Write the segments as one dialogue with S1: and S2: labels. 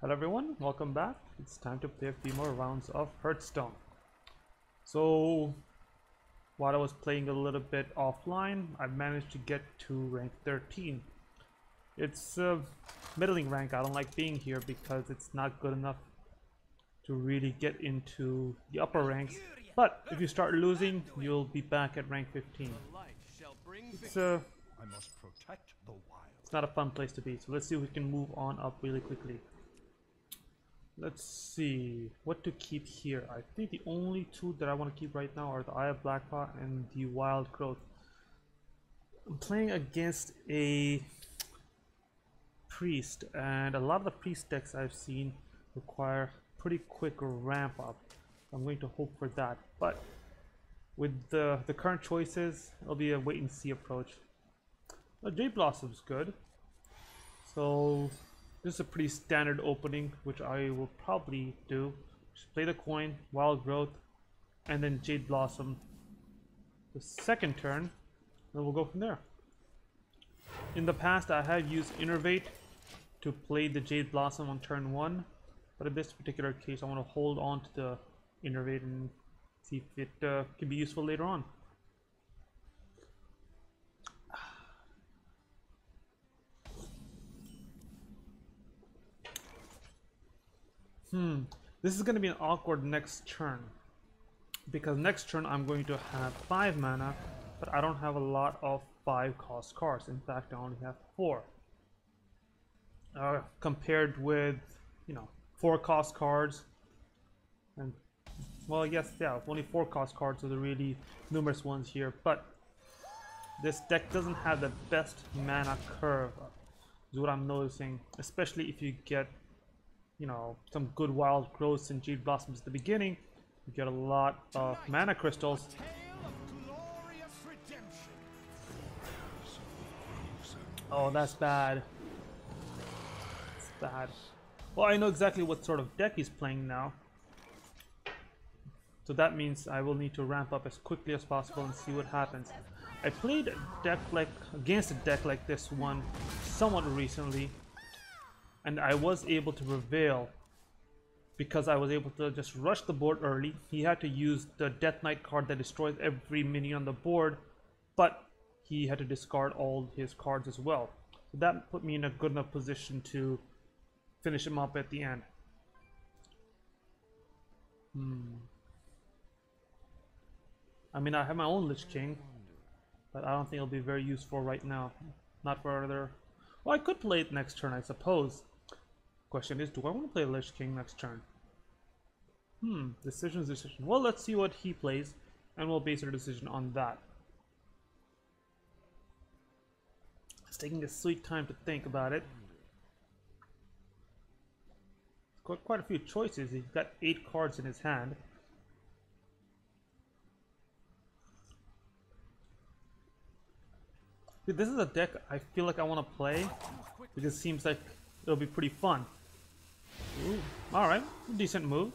S1: Hello everyone, welcome back. It's time to play a few more rounds of Hearthstone. So, while I was playing a little bit offline, I managed to get to rank 13. It's a middling rank. I don't like being here because it's not good enough to really get into the upper ranks. But if you start losing, you'll be back at rank 15. It's not a fun place to be. So let's see if we can move on up really quickly. Let's see what to keep here. I think the only two that I want to keep right now are the Eye of Blackpot and the Wild Growth. I'm playing against a priest, and a lot of the priest decks I've seen require pretty quick ramp up. I'm going to hope for that, but with the current choices, it'll be a wait and see approach. Jade Blossom's good, so this is a pretty standard opening, which I will probably do. Just play the coin, Wild Growth, and then Jade Blossom the second turn, then we'll go from there. In the past, I have used Innervate to play the Jade Blossom on turn 1, but in this particular case, I want to hold on to the Innervate and see if it can be useful later on. This is going to be an awkward next turn, because next turn I'm going to have 5 mana, but I don't have a lot of 5 cost cards. In fact, I only have 4. Compared with, 4 cost cards, and well, yes, yeah, only 4 cost cards are the really numerous ones here, but this deck doesn't have the best mana curve, is what I'm noticing, especially if you get some good Wild Growths and Jade Blossoms at the beginning. You get a lot of mana crystals. Oh, that's bad. It's bad. Well, I know exactly what sort of deck he's playing now. So that means I will need to ramp up as quickly as possible and see what happens. I played against a deck like this one somewhat recently, and I was able to prevail because I was able to just rush the board early. He had to use the Death Knight card that destroys every minion on the board, but he had to discard all his cards as well. So that put me in a good enough position to finish him up at the end. I mean, I have my own Lich King, but I don't think it'll be very useful right now. Not for other... Well, I could play it next turn, I suppose. Question is, do I want to play Lich King next turn? Decision. Well, let's see what he plays, and we'll base our decision on that. It's taking a sweet time to think about it. He's got quite a few choices. He's got 8 cards in his hand. See, this is a deck I feel like I want to play, because it seems like it'll be pretty fun. Ooh, alright, decent move.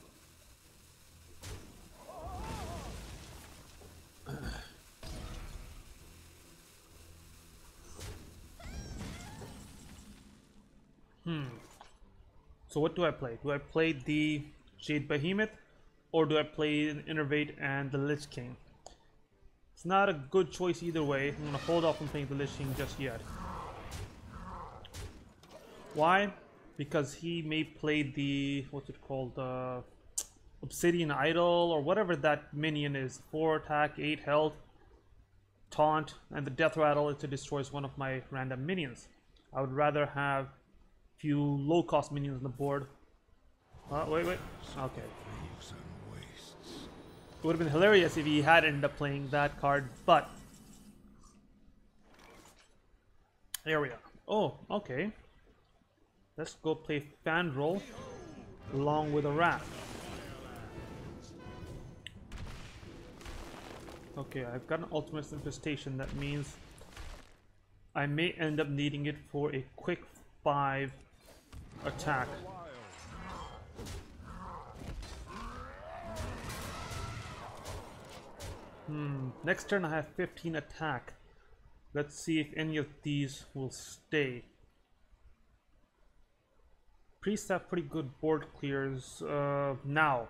S1: So what do I play? Do I play the Jade Behemoth, or do I play an Innervate and the Lich King? It's not a good choice either way. I'm gonna hold off on playing the Lich King just yet. Why? Because he may play the, what's it called, Obsidian Idol, or whatever that minion is. 4 attack, 8 health, taunt, and the Death Rattle is to destroy one of my random minions. I would rather have few low cost minions on the board. Wait. Okay. It would have been hilarious if he had ended up playing that card, but there we are. Oh, okay. Let's go play Fandral along with a Wrath. Okay, I've got an Ultimate Infestation. That means I may end up needing it for a quick 5 attack. Next turn I have 15 attack. Let's see if any of these will stay. Priests have pretty good board clears now.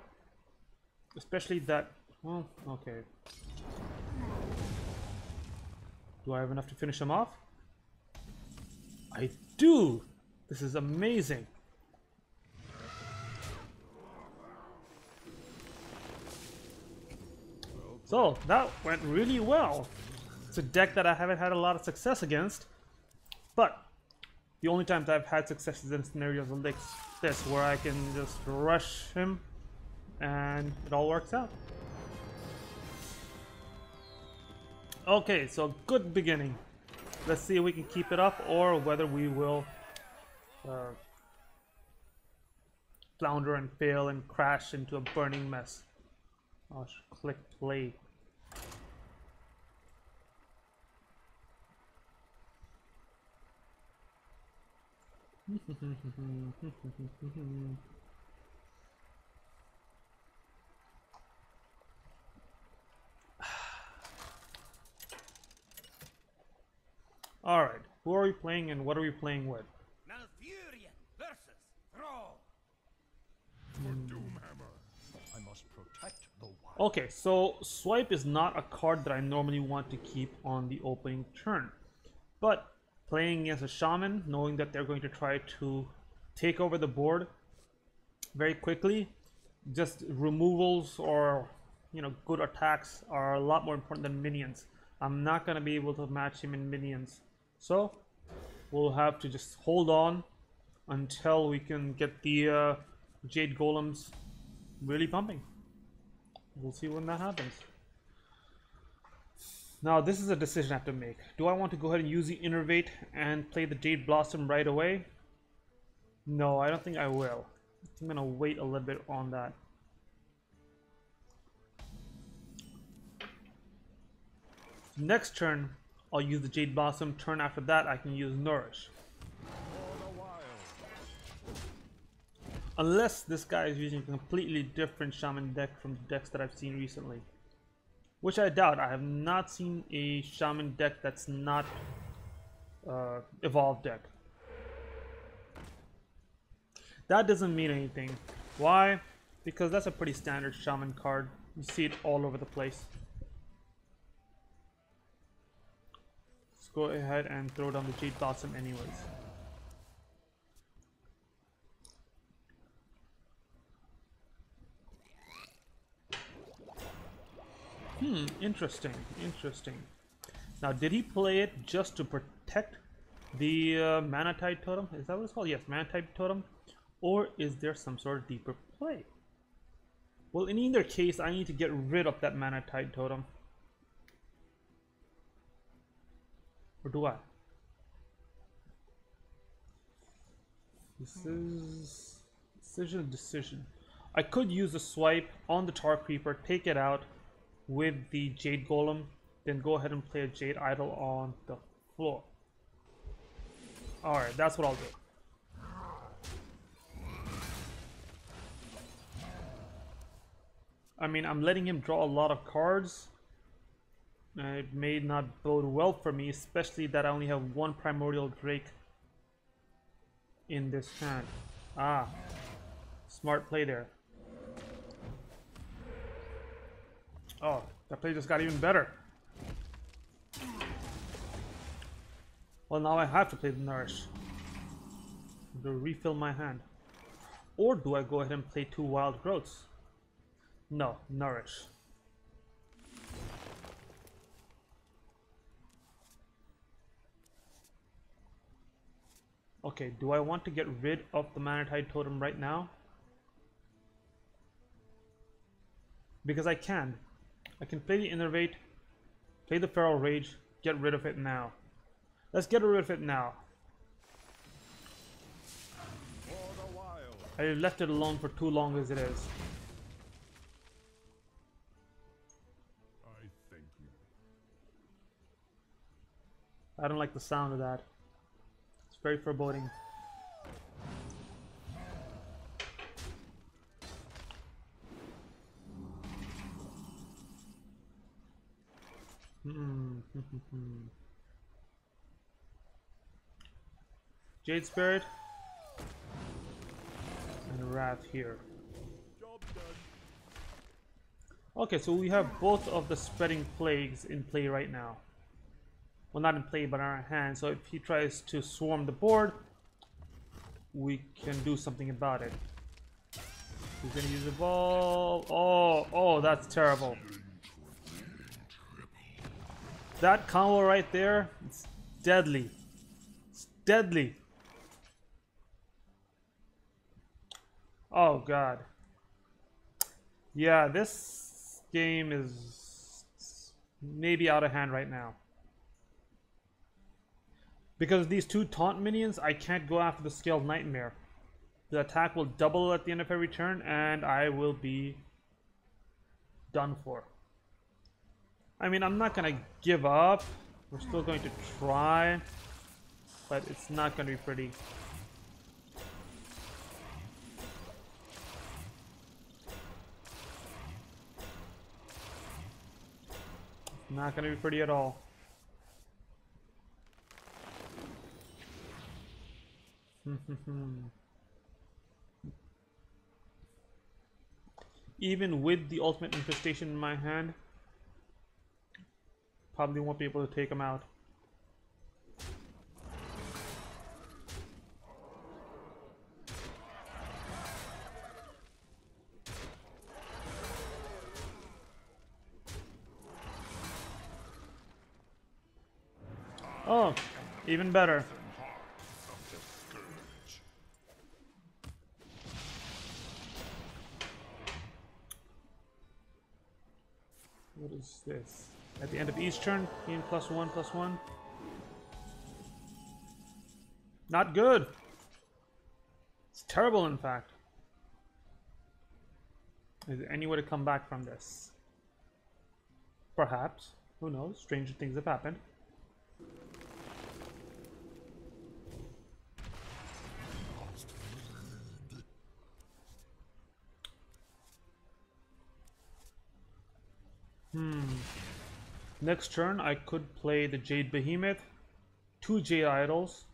S1: Especially that... Well, okay. Do I have enough to finish him off? I do! This is amazing. So, that went really well. It's a deck that I haven't had a lot of success against. But, the only times I've had success is in scenarios like this, where I can just rush him and it all works out. Okay, so good beginning. Let's see if we can keep it up or whether we will flounder and fail and crash into a burning mess. I'll click play. Alright, who are we playing and what are we playing with?
S2: Malfurion versus Thrall.
S3: For Doomhammer, I must protect the wild.
S1: Okay, so Swipe is not a card that I normally want to keep on the opening turn. But playing as a Shaman, knowing that they're going to try to take over the board very quickly, just removals or, you know, good attacks are a lot more important than minions. I'm not going to be able to match him in minions. So we'll have to just hold on until we can get the Jade Golems really pumping. We'll see when that happens. Now this is a decision I have to make. Do I want to go ahead and use the Innervate and play the Jade Blossom right away? No, I don't think I will. I'm gonna wait a little bit on that. Next turn, I'll use the Jade Blossom. Turn after that, I can use Nourish. Unless this guy is using a completely different Shaman deck from the decks that I've seen recently. Which I doubt. I have not seen a Shaman deck that's not Evolved deck. That doesn't mean anything. Why? Because that's a pretty standard Shaman card. You see it all over the place. Let's go ahead and throw down the Jade Blossom anyways. Interesting, interesting. Now, did he play it just to protect the Manatide Totem? Is that what it's called? Yes, Manatide Totem. Or is there some sort of deeper play? Well, in either case, I need to get rid of that Manatide Totem. Or do I? This is decision. I could use a swipe on the Tar Creeper, take it out with the Jade Golem, then go ahead and play a Jade Idol on the floor. Alright, that's what I'll do. I mean, I'm letting him draw a lot of cards. It may not bode well for me, especially that I only have one Primordial Drake in this hand. Ah, smart play there. Oh, that play just got even better. Well, now I have to play the Nourish to refill my hand. Or do I go ahead and play two Wild Growths? No, Nourish. Okay, do I want to get rid of the Manatide Totem right now? Because I can. I can play the Innervate, play the Feral Rage, get rid of it now. Let's get rid of it now. I left it alone for too long as it is.
S3: I thank you.
S1: I don't like the sound of that. It's very foreboding. Jade Spirit. and Wrath here.
S3: Job done.
S1: Okay, so we have both of the Spreading Plagues in play right now. Well, not in play, but in our hand. So if he tries to swarm the board, we can do something about it. He's gonna use Evolve. Oh, that's terrible. That combo right there, it's deadly. It's deadly. Oh god. Yeah, this game is maybe out of hand right now. Because these two taunt minions, I can't go after the Scaled Nightmare. The attack will double at the end of every turn, and I will be done for. I mean, I'm not going to give up. We're still going to try, but it's not going to be pretty. It's not going to be pretty at all. Even with the ultimate infestation in my hand, probably won't be able to take him out. Oh, even better. What is this? At the end of each turn, gain +1/+1. Not good. It's terrible, in fact. Is there any way to come back from this? Perhaps. Who knows? Stranger things have happened. Next turn, I could play the Jade Behemoth, 2 Jade Idols,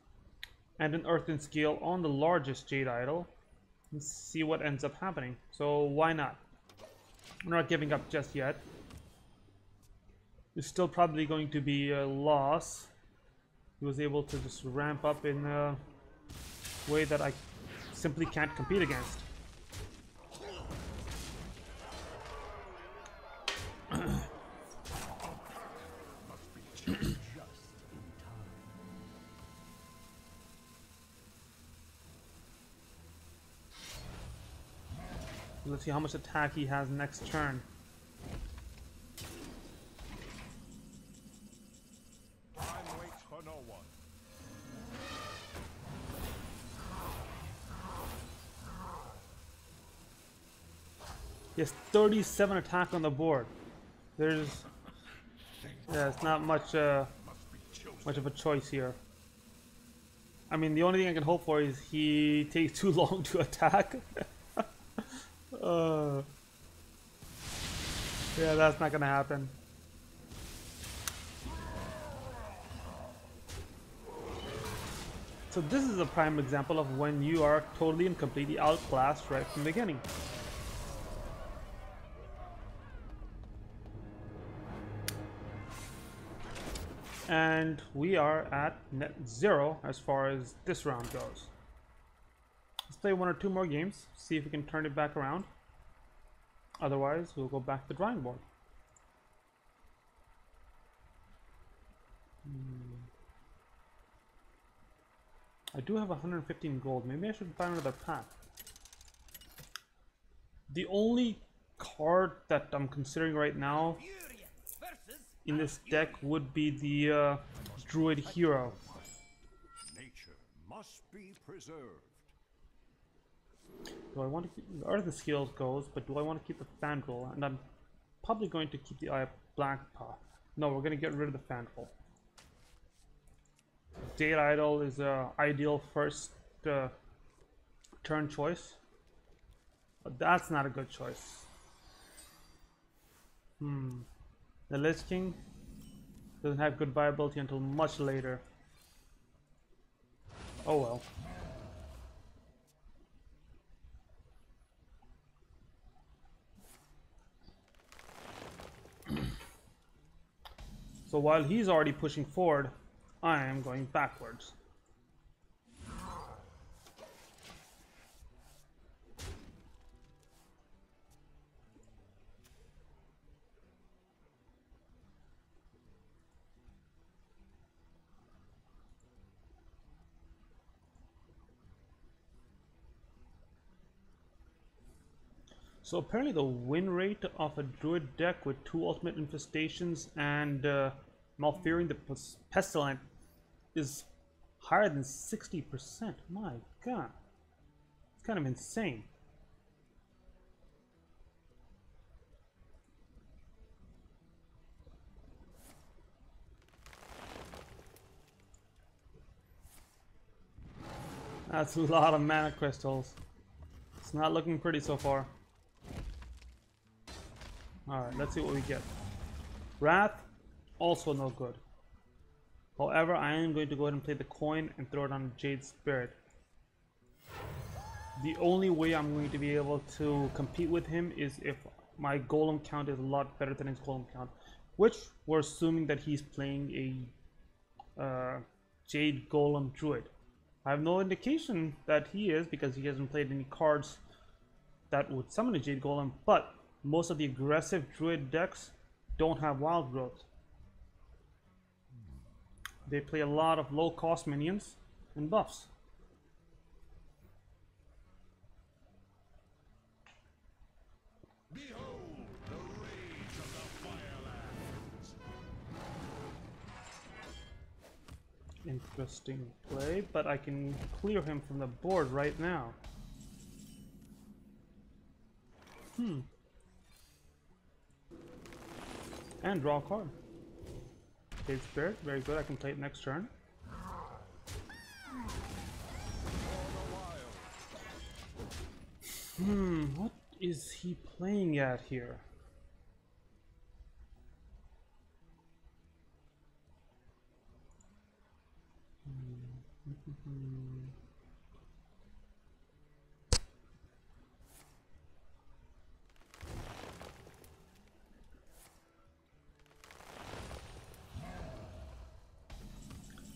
S1: and an Earthen Scale on the largest Jade Idol, and see what ends up happening. So why not? I'm not giving up just yet. It's still probably going to be a loss. He was able to just ramp up in a way that I simply can't compete against. Let's see how much attack he has next turn.
S3: Time waits for no one.
S1: He has 37 attack on the board. There's, yeah, it's not much much of a choice here. I mean, the only thing I can hope for is he takes too long to attack. Yeah, that's not gonna happen. So this is a prime example of when you are totally and completely outclassed right from the beginning. And we are at net 0 as far as this round goes. Let's play 1 or 2 more games, see if we can turn it back around. Otherwise, we'll go back to the drawing board. I do have 115 gold. Maybe I should find another path. The only card that I'm considering right now in this deck would be the Druid Hero.
S3: Nature must be preserved.
S1: Do I want to keep the Earth Skills goes, but do I want to keep the Fandral? And I'm probably going to keep the Eye of Black Path. No, we're going to get rid of the Fandral. Jade Idol is a ideal first turn choice, but that's not a good choice. The Lich King doesn't have good viability until much later. Oh well. So while he's already pushing forward, I am going backwards. So apparently the win rate of a druid deck with 2 ultimate infestations and Malfurion the Pestilent is higher than 60%. My god. It's kind of insane. That's a lot of mana crystals. It's not looking pretty so far. Alright, let's see what we get. Wrath, also no good. However, I am going to go ahead and play the coin and throw it on Jade Spirit. The only way I'm going to be able to compete with him is if my golem count is a lot better than his golem count. Which, we're assuming that he's playing a Jade Golem Druid. I have no indication that he is because he hasn't played any cards that would summon a Jade Golem, but most of the aggressive Druid decks don't have Wild Growth. They play a lot of low cost minions and buffs.
S3: Behold the rage of the Firelands.
S1: Interesting play, but I can clear him from the board right now. And draw a card. Jade Spirit, very good. I can play it next turn. What is he playing at here?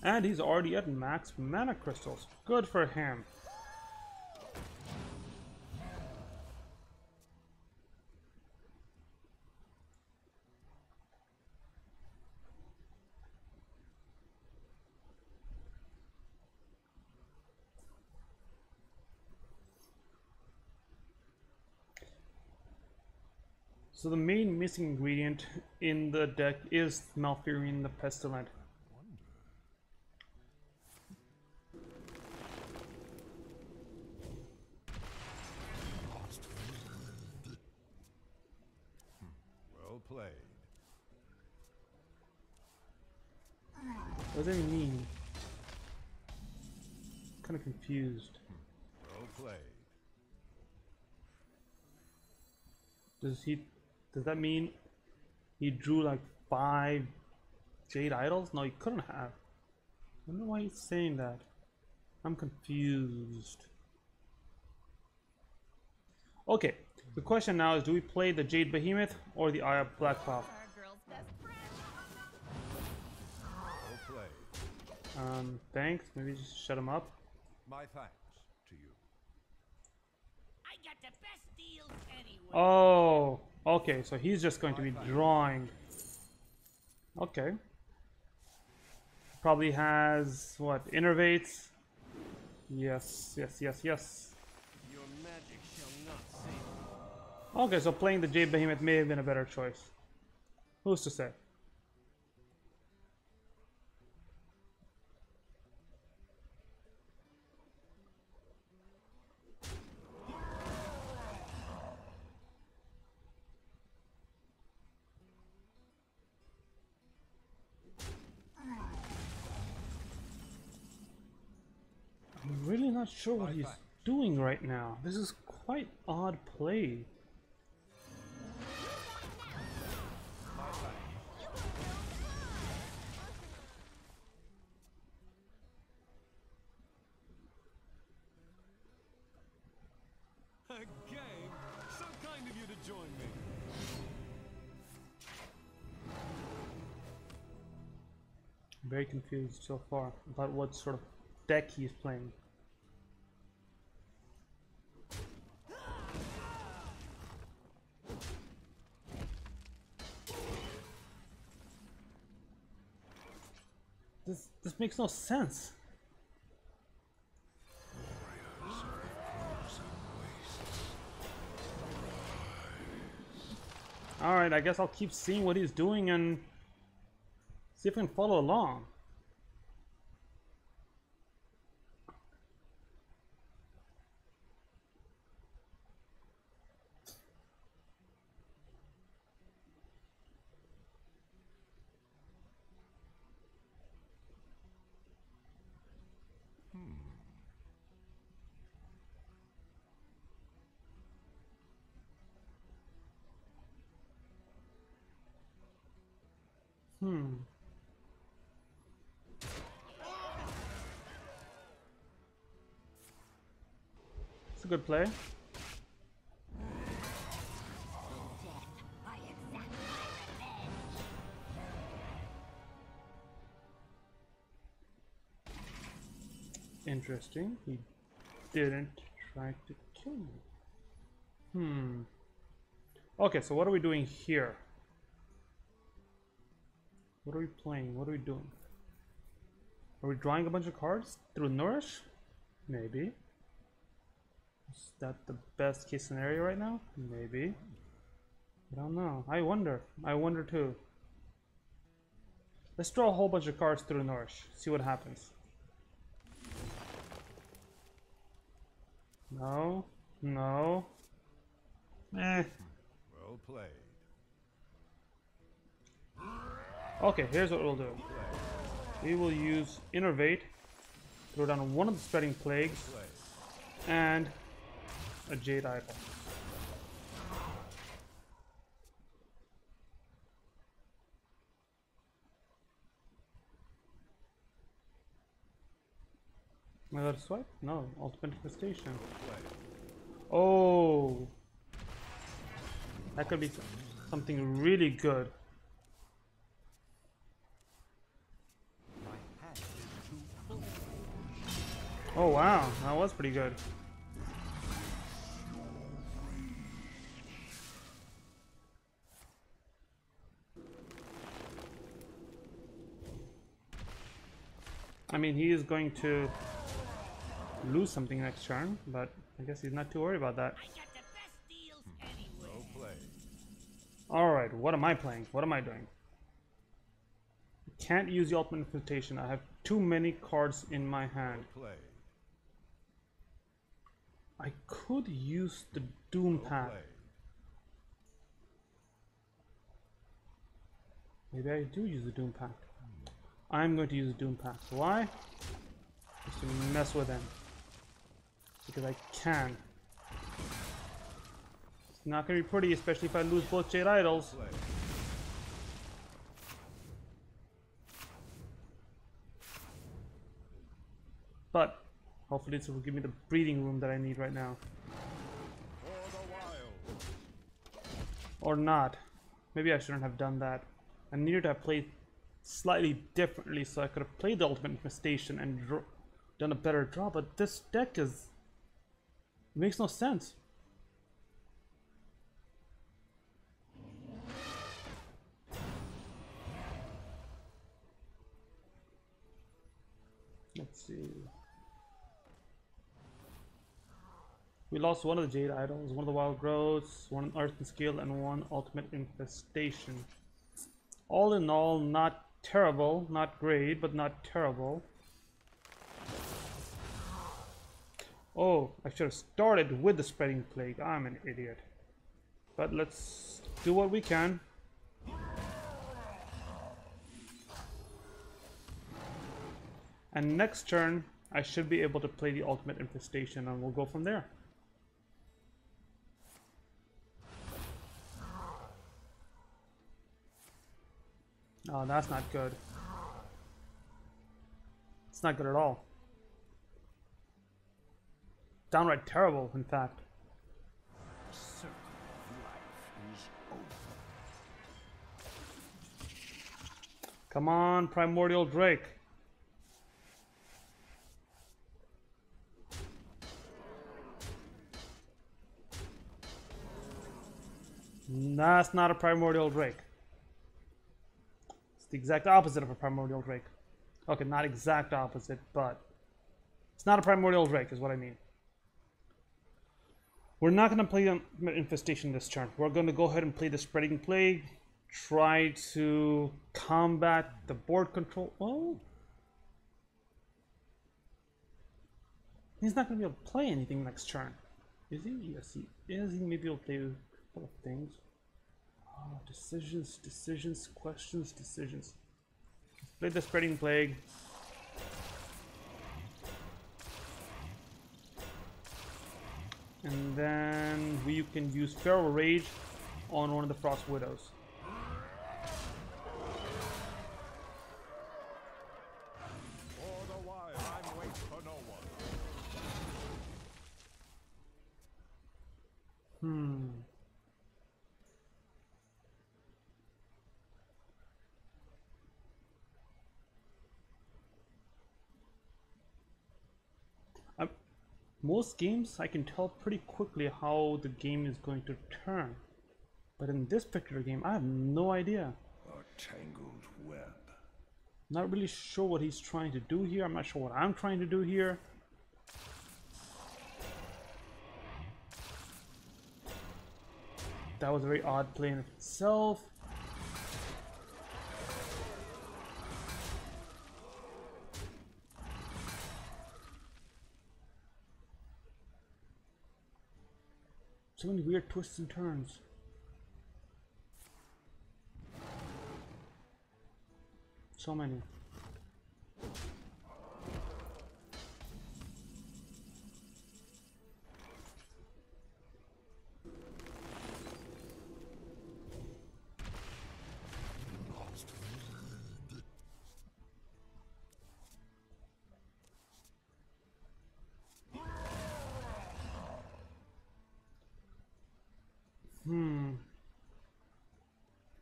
S1: And he's already at max mana crystals. Good for him. So the main missing ingredient in the deck is Malfurion the Pestilent.
S3: Well played.
S1: What does that mean? Kind of confused.
S3: Well played.
S1: Does that mean he drew like 5 Jade Idols? No, he couldn't have. I don't know why he's saying that. I'm confused. Okay, the question now is, do we play the Jade Behemoth or the Eye of Black Cloud?
S4: Our girl's best friend.
S3: Well played.
S1: Thanks. Maybe just shut him up.
S3: My thanks to you.
S2: I got the best deals anyway.
S1: Oh, okay, so he's just going to be drawing. Okay. Probably has, what, Innervates? Yes, yes, yes, yes.
S2: Your magic shall not save me.
S1: Okay, so playing the Jade Behemoth may have been a better choice. Who's to say? I'm really not sure what he's doing right now. This is quite odd play.
S5: A game? So kind of you to join me.
S1: Very confused so far about what sort of deck he's playing. This makes no sense. Alright, I guess I'll keep seeing what he's doing and see if I can follow along. It's a good play. Interesting. He didn't try to kill me. Okay, so what are we doing here? What are we playing? What are we doing? Are we drawing a bunch of cards through Nourish? Maybe. Is that the best case scenario right now? Maybe. I don't know. I wonder. I wonder too. Let's draw a whole bunch of cards through Nourish. See what happens. No. No. Eh.
S3: Well played.
S1: Okay, here's what we'll do. We will use Innervate, throw down one of the Spreading Plagues, and a Jade Idol. Am I allowed to swipe? No, Ultimate Infestation. Oh! That could be something really good. Oh wow, that was pretty good. I mean, he is going to lose something next turn, but I guess he's not too worried about that.
S2: I got the best deals anyway.
S3: Well played.
S1: Alright, what am I playing? What am I doing? Can't use the Ultimate Infestation. I have too many cards in my hand.
S3: Well played.
S1: I could use the Doom Pack.
S3: Played.
S1: Maybe I do use the Doom Pack. I'm going to use the Doom Pack. Why? Just to mess with him. Because I can. It's not going to be pretty, especially if I lose both Jade Idols.
S3: Played.
S1: But hopefully this will give me the breathing room that I need right now.
S3: For the wild.
S1: Or not. Maybe I shouldn't have done that. I needed to have played slightly differently so I could have played the Ultimate Infestation and done a better draw, but this deck is... It makes no sense. Let's see. We lost one of the Jade Idols, one of the Wild Growths, one Earth and Skill, and one Ultimate Infestation. All in all, not terrible, not great, but not terrible. Oh, I should have started with the Spreading Plague. I'm an idiot. But let's do what we can. And next turn, I should be able to play the Ultimate Infestation, and we'll go from there. Oh, that's not good. It's not good at all. Downright terrible, in fact.
S3: The circle of life is over.
S1: Come on, Primordial Drake. That's not a Primordial Drake. It's the exact opposite of a Primordial Drake. Okay, not exact opposite, but it's not a Primordial Drake is what I mean. We're not going to play Infestation this turn. We're going to go ahead and play the Spreading Plague. Try to combat the board control. Oh. He's not going to be able to play anything next turn. Is he? Yes, he is. He maybe will play a couple of things. Oh, decisions, decisions, questions, decisions. Let's play the Spreading Plague. And then we can use Feral Rage on one of the Frost Widows.
S3: For the while, I'm waiting for no one.
S1: Most games I can tell pretty quickly how the game is going to turn. But in this particular game, I have no idea.
S3: A tangled web.
S1: Not really sure what he's trying to do here. I'm not sure what I'm trying to do here. That was a very odd play in itself. So many weird twists and turns. So many.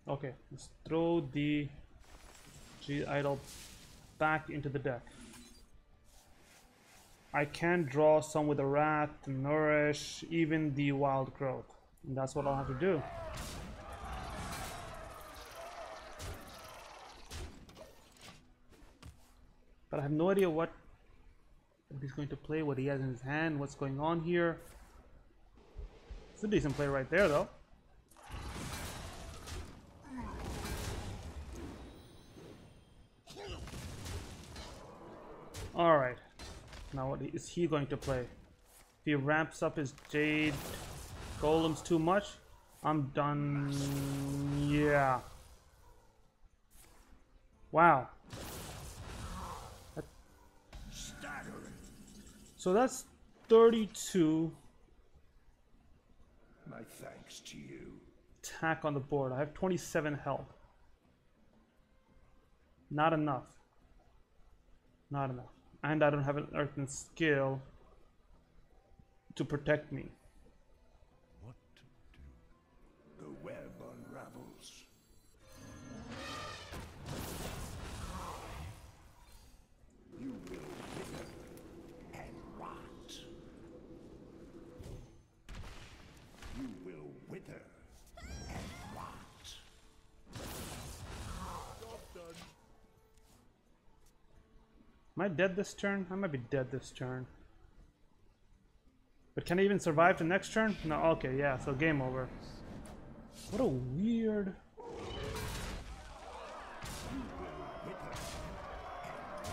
S1: Okay, let's throw the G idol back into the deck. I can draw some with the Wrath, Nourish, even the Wild Growth. And that's what I'll have to do. But I have no idea what he's going to play, what he has in his hand, what's going on here. It's a decent play right there, though. Alright, now what is he going to play? If he ramps up his Jade Golems too much, I'm done. Yeah. Wow.
S3: Staggering.
S1: So that's 32
S3: My thanks to you.
S1: attack on the board. I have 27 health. Not enough. Not enough. And I don't have an earthen skill to protect me.
S3: What to do? The web unravels. You will wither and rot. You will wither and rot. Job done.
S1: Am I dead this turn? I might be dead this turn. But can I even survive the next turn? No, okay, yeah, so game over. What a weird...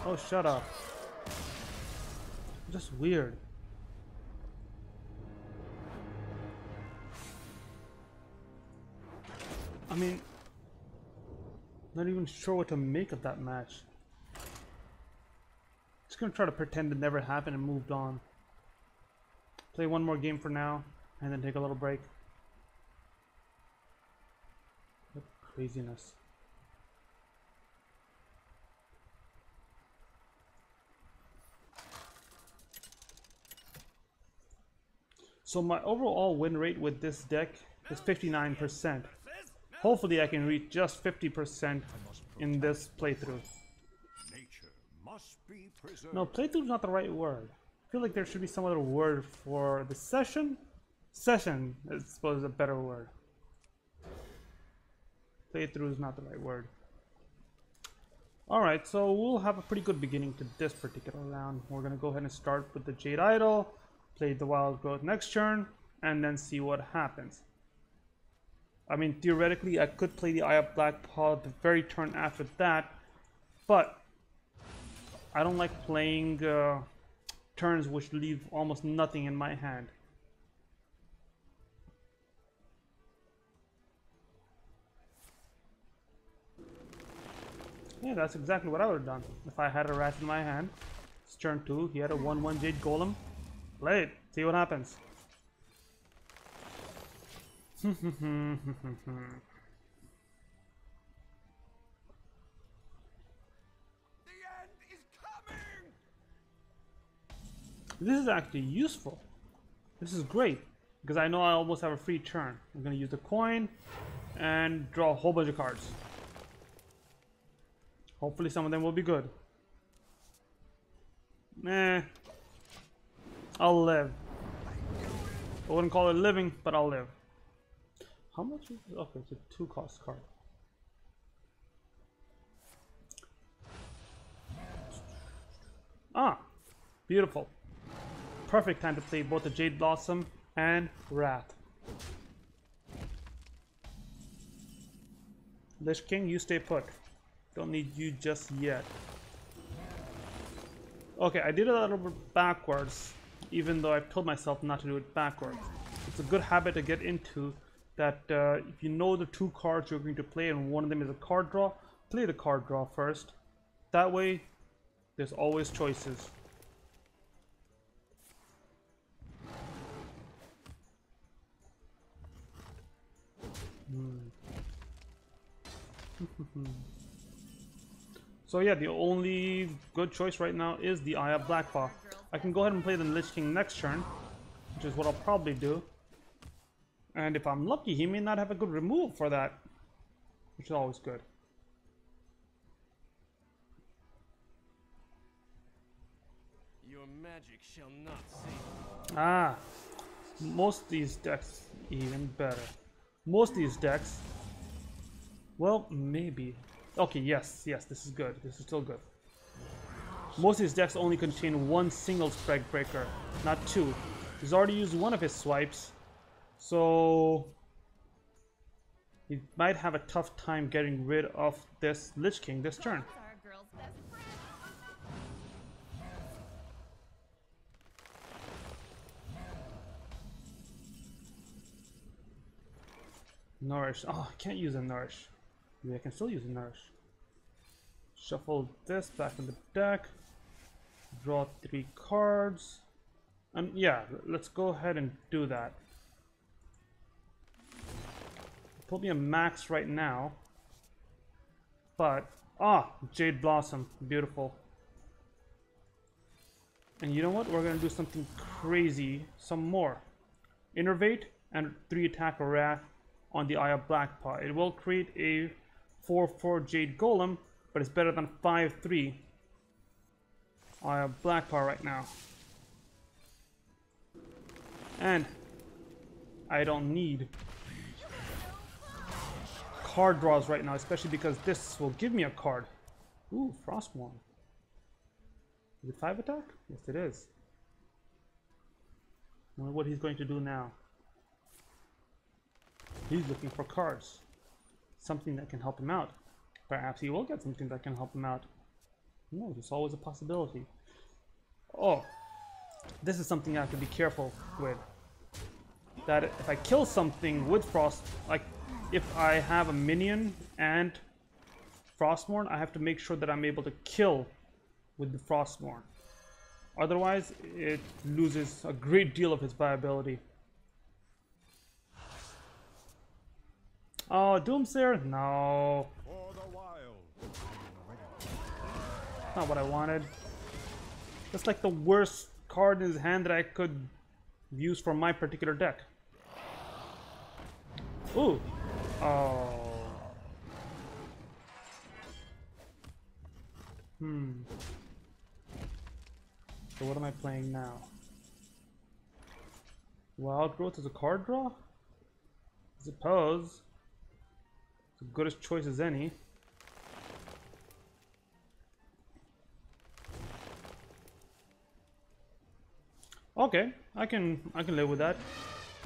S1: Oh, shut up. Just weird. I mean, not even sure what to make of that match. Just gonna try to pretend it never happened and moved on. Play one more game for now, and then take a little break. What craziness. So my overall win rate with this deck is 59%. Hopefully I can reach just 50% in this playthrough.
S3: Nature must be preserved.
S1: No, playthrough is not the right word. I feel like there should be some other word for the session. Session is supposed a better word. Playthrough is not the right word. Alright, so we'll have a pretty good beginning to this particular round. We're going to go ahead and start with the Jade Idol, play the Wild Growth next turn, and then see what happens. I mean, theoretically, I could play the Eye of Blackpaw the very turn after that, but I don't like playing turns which leave almost nothing in my hand. Yeah, that's exactly what I would have done if I had a rat in my hand. It's turn 2, he had a 1/1 Jade Golem. Play it, see what happens.
S3: The end is coming.
S1: This is actually useful. This is great because I know I almost have a free turn. I'm going to use the coin and draw a whole bunch of cards. Hopefully some of them will be good. Nah. I'll live. I wouldn't call it living, but I'll live. How much is it? Okay, it's a 2-cost card. Ah, beautiful. Perfect time to play both the Jade Blossom and Wrath. Lich King, you stay put. Don't need you just yet. Okay, I did it a little bit backwards, even though I've told myself not to do it backwards. It's a good habit to get into, that if you know the 2 cards you're going to play and one of them is a card draw, play the card draw first. That way, there's always choices. So yeah, the only good choice right now is the Eye of Blackpaw. I can go ahead and play the Lich King next turn, which is what I'll probably do. And if I'm lucky, he may not have a good removal for that, which is always good.
S5: Your magic shall not save.
S1: Ah, most of these decks even better. Most of these decks, well, maybe. Okay, yes, this is good. This is still good. Most of these decks only contain 1 single Strike Breaker, not 2. He's already used 1 of his swipes, so he might have a tough time getting rid of this Lich King this turn.
S2: Our girl's best friend.
S1: Nourish. Oh, I can't use a Nourish. Maybe I can still use a Nourish. Shuffle this back in the deck. Draw 3 cards. And yeah, let's go ahead and do that. Put me a max right now. But, Jade Blossom. Beautiful. And you know what? We're going to do something crazy. Some more. Innervate and 3 attack or Wrath on the Eye of Blackpaw. It will create a 4/4 Jade Golem, but it's better than 5/3 Eye of Blackpaw right now. And I don't need card draws right now, especially because this will give me a card. Ooh, Frostmourne. Is it 5 attack? Yes, it is. I wonder what he's going to do now. He's looking for cards. Something that can help him out. Perhaps he will get something that can help him out. No, there's always a possibility. Oh, this is something I have to be careful with. That if I kill something with Frost, like if I have a minion and Frostmourne, I have to make sure that I'm able to kill with the Frostmourne. Otherwise, it loses a great deal of its viability. Oh, Doomsayer? No.
S3: For the wild.
S1: Not what I wanted. That's like the worst card in his hand that I could use for my particular deck. Ooh. Oh. So what am I playing now? Wild Growth is a card draw? I suppose. It's as good a choice as any. Okay, I can live with that.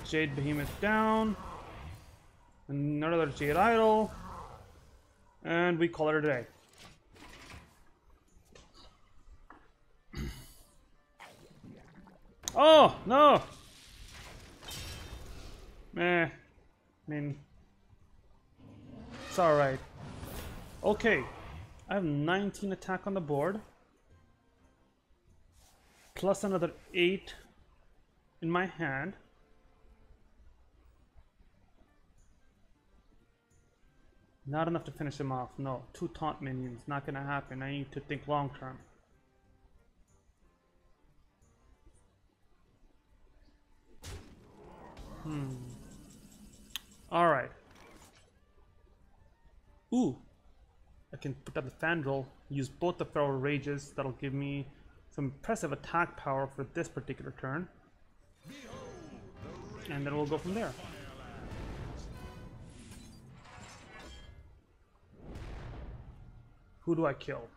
S1: Jade Behemoth down. Another Jade Idol. And we call it a day. Oh, no! I mean, it's alright. Okay, I have 19 attack on the board. Plus another 8 in my hand. Not enough to finish him off. No, 2 taunt minions. Not gonna happen. I need to think long term. Alright. Ooh. I can put up the Fandral, use both the Feral Rages. That'll give me some impressive attack power for this particular turn. And then we'll go from there. Who do I kill?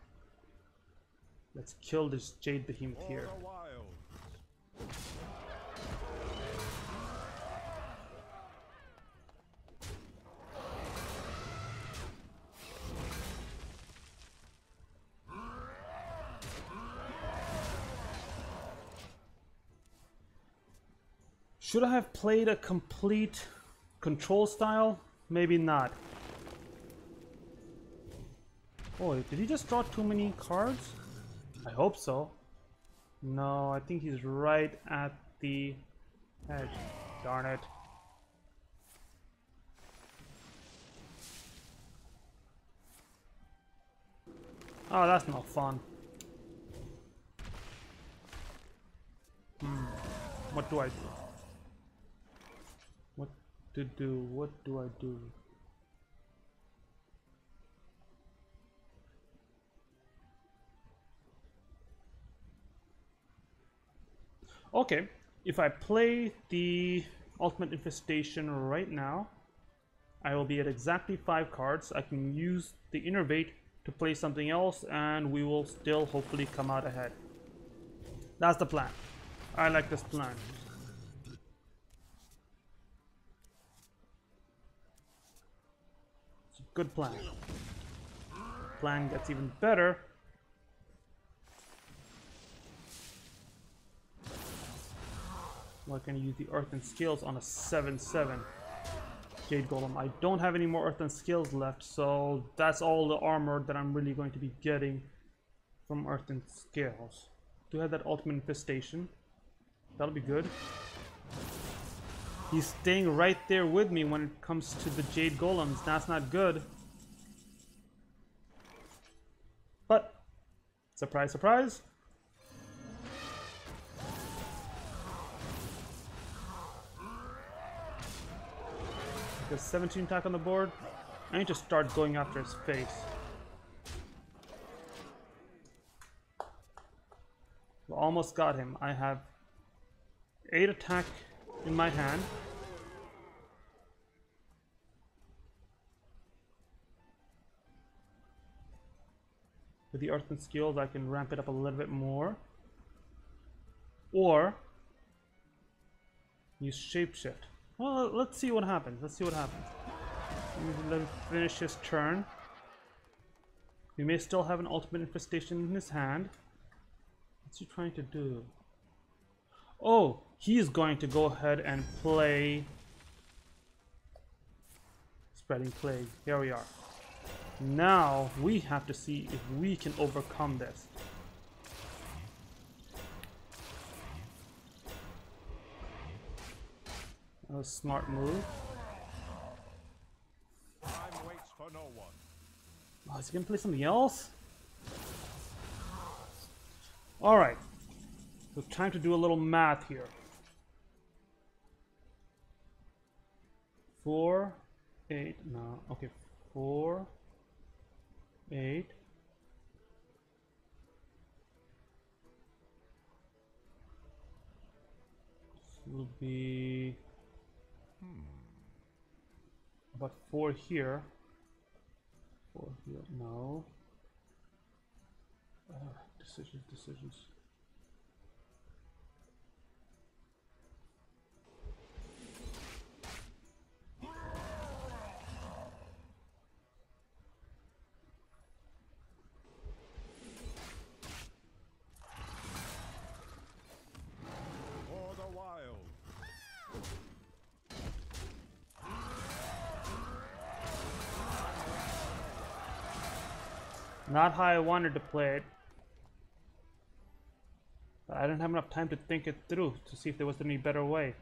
S1: Let's kill this Jade Behemoth here. Should I have played a complete control style? Maybe not. Oh, did he just draw too many cards? I hope so. No, I think he's right at the edge. Darn it. Oh, that's not fun. What do I do? What to do? What do I do? Okay, if I play the Ultimate Infestation right now, I will be at exactly 5 cards. I can use the Innervate to play something else, and we will still hopefully come out ahead. That's the plan. I like this plan. It's a good plan. Plan gets even better. Well, I can use the Earth and Scales on a 7/7 Jade Golem. I don't have any more Earth and Scales left, so that's all the armor that I'm really going to be getting from Earth and Scales. Do have that Ultimate Infestation. That'll be good. He's staying right there with me when it comes to the Jade Golems. That's not good. But, surprise, surprise. There's 17 attack on the board. I need to start going after his face. We almost got him. I have 8 attack in my hand. With the Earth and Skills, I can ramp it up a little bit more. Or use Shapeshift. Well, let's see what happens. Let's see what happens. Let him finish his turn. We may still have an Ultimate Infestation in his hand. What's he trying to do? Oh, he's going to go ahead and play Spreading Plague. Here we are. Now we have to see if we can overcome this. That was a smart move.
S3: Time waits for no one.
S1: Oh, is he gonna play something else? Alright. So time to do a little math here. 4, 8, no, okay, 4, 8, will be about 4 here. 4 here. No. Decisions.
S3: For the wild.
S1: Not how I wanted to play it. But I didn't have enough time to think it through to see if there was any better way.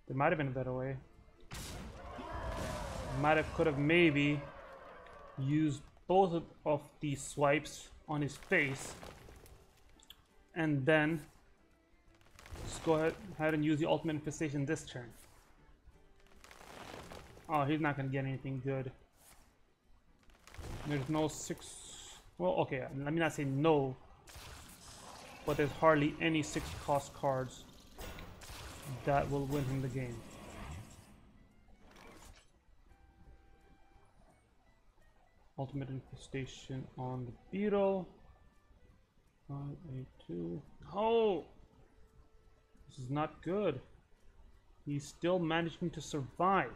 S1: There might have been a better way. Could have maybe used both of these swipes on his face and then just go ahead and use the ultimate infestation this turn. Oh, he's not gonna get anything good. There's no 6. Well, okay, let me not say no, but there's hardly any 6 cost cards that will win him the game. Ultimate infestation on the beetle. 582. Oh, this is not good. He's still managing to survive.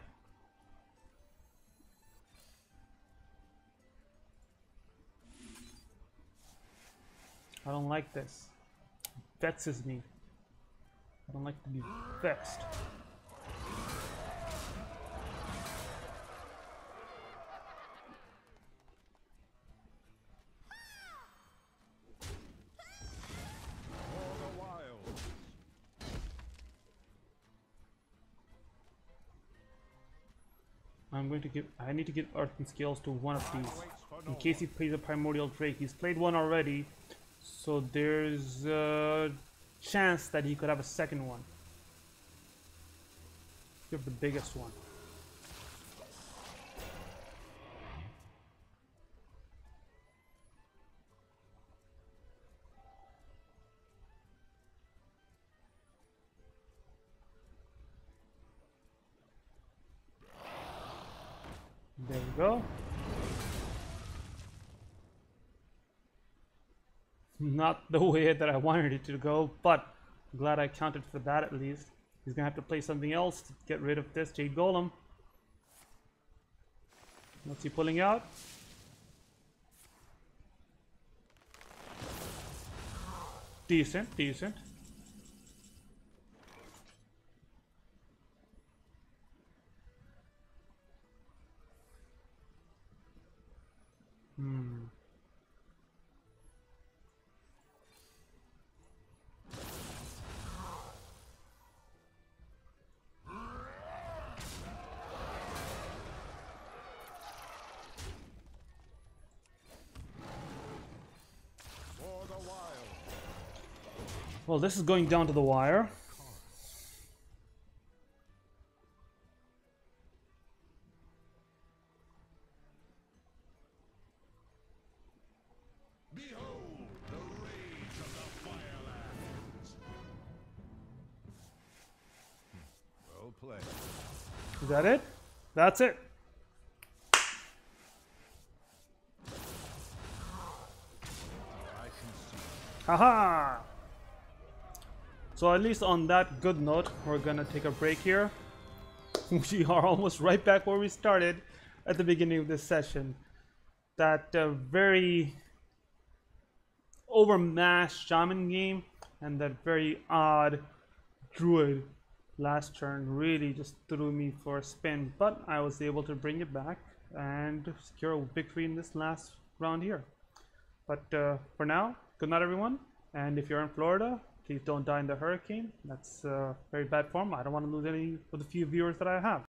S1: I don't like this. It vexes me. I don't like to be vexed. I need to give Earth and Scales to one of these. In case he plays a Primordial Drake. He's played one already, so there's a chance that he could have a second one. Give the biggest one. There we go. Not the way that I wanted it to go, but I'm glad I counted for that at least. He's gonna have to play something else to get rid of this Jade Golem. What's he pulling out? Decent, decent. Well, this is going down to the wire.
S3: Behold the rage of the Firelands. Well played.
S1: Is that it? That's it.
S3: I can see.
S1: Haha! So at least on that good note, we're gonna take a break here. We are almost right back where we started at the beginning of this session. That very overmatched shaman game and that very odd druid last turn really just threw me for a spin, but I was able to bring it back and secure a victory in this last round here. But for now, good night everyone, and if you're in Florida, please don't die in the hurricane. That's very bad form. I don't want to lose any of the few viewers that I have.